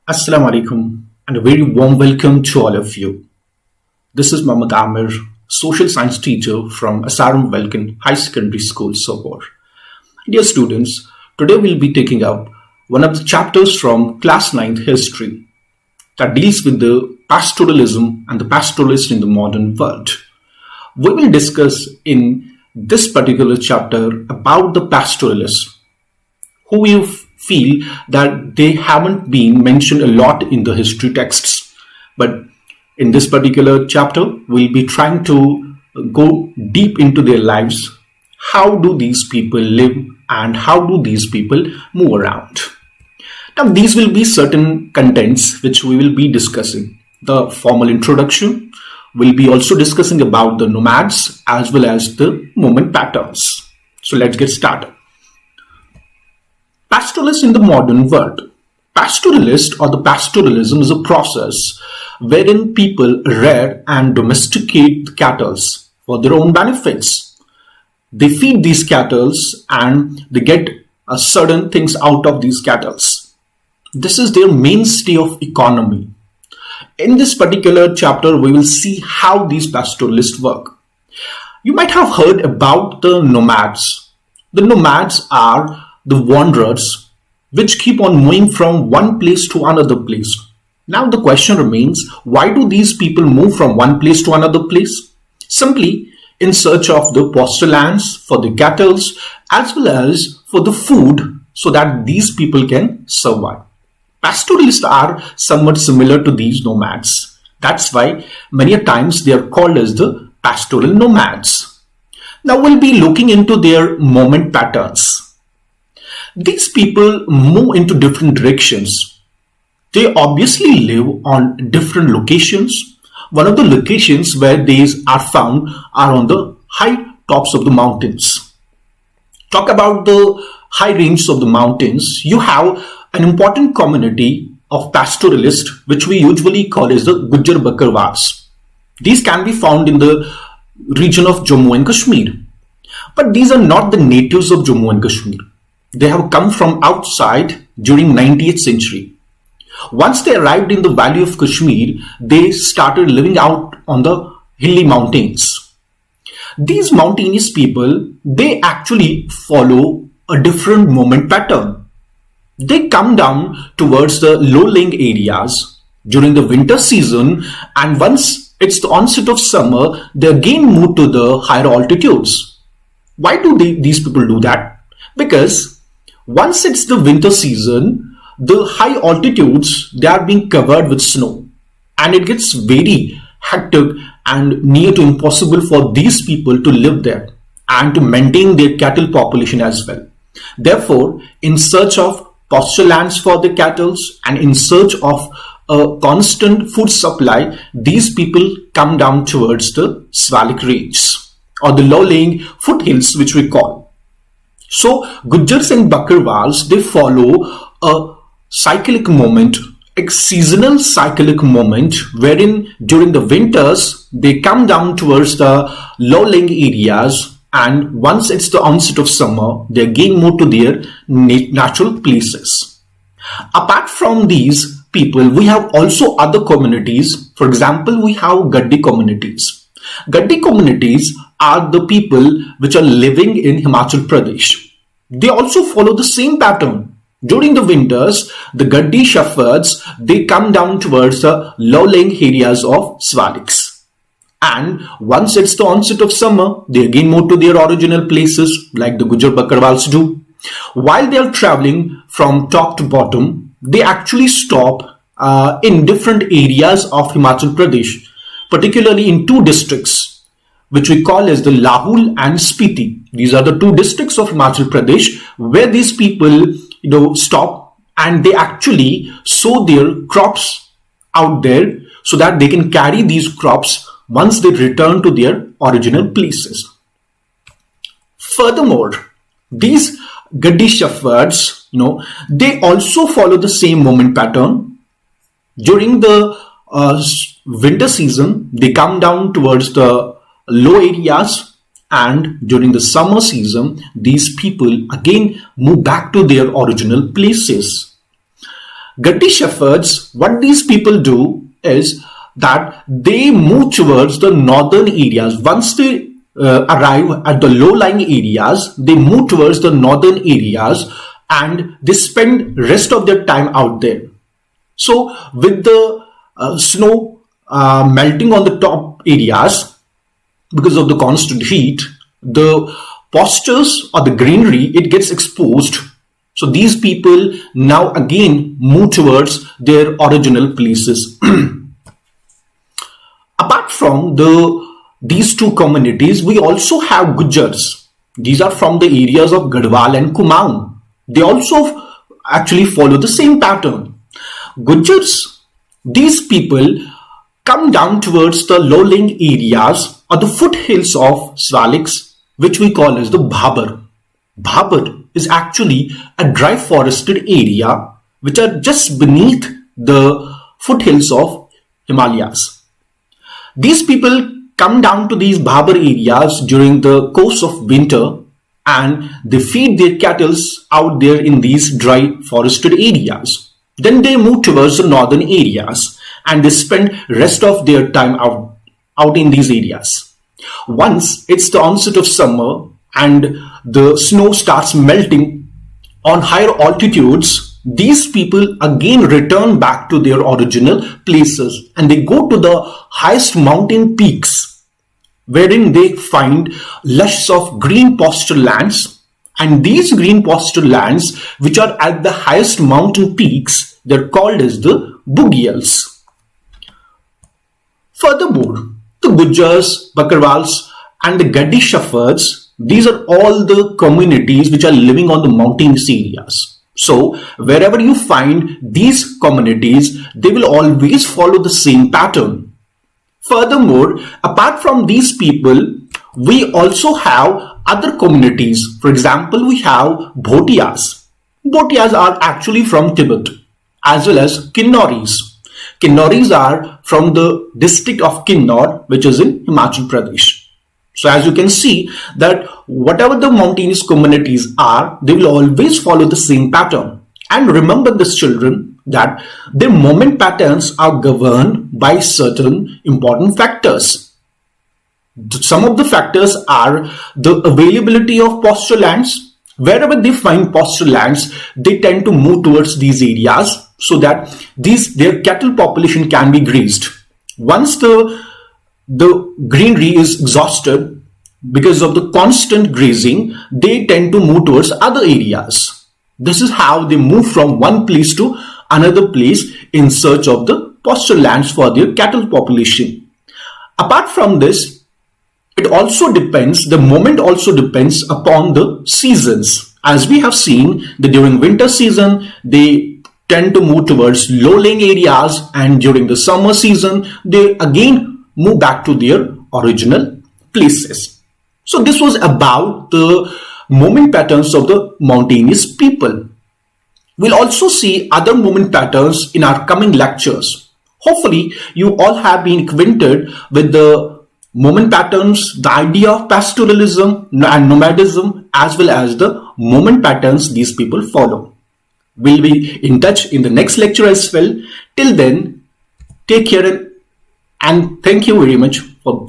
Assalamu alaikum and a very warm welcome to all of you. This is Mohammad Amir, social science teacher from Asaram Welkin High Secondary School, Sopor. Dear students, today we'll be taking up one of the chapters from class 9th history that deals with the pastoralism and the pastoralist in the modern world. We will discuss in this particular chapter about the pastoralists who you feel that they haven't been mentioned a lot in the history texts. But in this particular chapter, we'll be trying to go deep into their lives. How do these people live and how do these people move around? Now, these will be certain contents which we will be discussing. The formal introduction, we'll be also discussing about the nomads as well as the movement patterns. So let's get started. Pastoralists in the modern world. Pastoralist or the pastoralism is a process wherein people rear and domesticate the cattle for their own benefits. They feed these cattle and they get certain things out of these cattle. This is their mainstay of economy. In this particular chapter, we will see how these pastoralists work. You might have heard about the nomads. The nomads are the wanderers which keep on moving from one place to another place. Now the question remains, why do these people move from one place to another place? Simply in search of the pastorlands for the cattle as well as for the food so that these people can survive. Pastoralists are somewhat similar to these nomads. That's why many times they are called as the pastoral nomads. Now we'll be looking into their movement patterns. These people move into different directions. They obviously live on different locations. One of the locations where these are found are on the high tops of the mountains. Talk about the high ranges of the mountains. You have an important community of pastoralists which we usually call as the Gujjar Bakarwals. These can be found in the region of Jammu and Kashmir. But these are not the natives of Jammu and Kashmir. They have come from outside during 90th century. Once they arrived in the valley of Kashmir, they started living out on the hilly mountains. These mountainous people, they actually follow a different movement pattern. They come down towards the low-lying areas during the winter season, and once it's the onset of summer, they again move to the higher altitudes. Why do these people do that? Because once it's the winter season, the high altitudes, they are being covered with snow and it gets very hectic and near to impossible for these people to live there and to maintain their cattle population as well. Therefore, in search of pasture lands for the cattle and in search of a constant food supply, these people come down towards the Svalik range or the low-lying foothills which we call. So, Gujjars and Bakarwals, they follow a cyclic moment, a seasonal cyclic moment, wherein during the winters, they come down towards the low-lying areas, and once it's the onset of summer, they again move to their natural places. Apart from these people, we have also other communities. For example, we have Gaddy communities. Gaddy communities are the people which are living in Himachal Pradesh. They also follow the same pattern. During the winters, the Gaddy shepherds, they come down towards the low-lying areas of Svaliks. And once it's the onset of summer, they again move to their original places like the Gujjar Bakarwals do. While they are traveling from top to bottom, they actually stop in different areas of Himachal Pradesh, particularly in two districts, which we call as the Lahul and Spiti. These are the two districts of Himachal Pradesh where these people, stop and they actually sow their crops out there so that they can carry these crops once they return to their original places. Furthermore, these Gaddy shepherds, they also follow the same movement pattern. During the winter season, they come down towards the low areas, and during the summer season, these people again move back to their original places. Gaddy shepherds, what these people do is that they move towards the northern areas. Once they arrive at the low-lying areas, they move towards the northern areas and they spend rest of their time out there. So with the snow melting on the top areas because of the constant heat, the pastures or the greenery, it gets exposed. So these people now again move towards their original places. Apart from these two communities, we also have Gujars. These are from the areas of Garhwal and Kumaon. They also actually follow the same pattern. Gujars, these people come down towards the low-lying areas or the foothills of Svalix, which we call as the Bhabar. Bhabar is actually a dry forested area which are just beneath the foothills of Himalayas. These people come down to these Bhabar areas during the course of winter and they feed their cattle out there in these dry forested areas. Then they move towards the northern areas and they spend rest of their time out in these areas. Once it's the onset of summer and the snow starts melting on higher altitudes, these people again return back to their original places and they go to the highest mountain peaks wherein they find lush of green pasture lands, and these green pasture lands which are at the highest mountain peaks, they're called as the Bhotiyas. Furthermore, the Gujars, Bakarwals and the Gaddy shepherds, these are all the communities which are living on the mountainous areas. So wherever you find these communities, they will always follow the same pattern. Furthermore, apart from these people, we also have other communities. For example, we have Bhotiyas. Bhotiyas are actually from Tibet, as well as Kinnoris. Kinnoris are from the district of Kinnor, which is in Himachal Pradesh. So as you can see that whatever the mountainous communities are, they will always follow the same pattern. And remember this, children, that their movement patterns are governed by certain important factors. Some of the factors are the availability of pasture lands. Wherever they find pasture lands, they tend to move towards these areas so that their cattle population can be grazed. Once the greenery is exhausted because of the constant grazing, they tend to move towards other areas. This is how they move from one place to another place in search of the pasture lands for their cattle population. Apart from this, the moment also depends upon the seasons. As we have seen that during winter season, they tend to move towards low-lying areas, and during the summer season, they again move back to their original places. So this was about the movement patterns of the mountainous people. We'll also see other movement patterns in our coming lectures. Hopefully, you all have been acquainted with the movement patterns, the idea of pastoralism and nomadism, as well as the movement patterns these people follow. We'll be in touch in the next lecture as well. Till then, take care and thank you very much for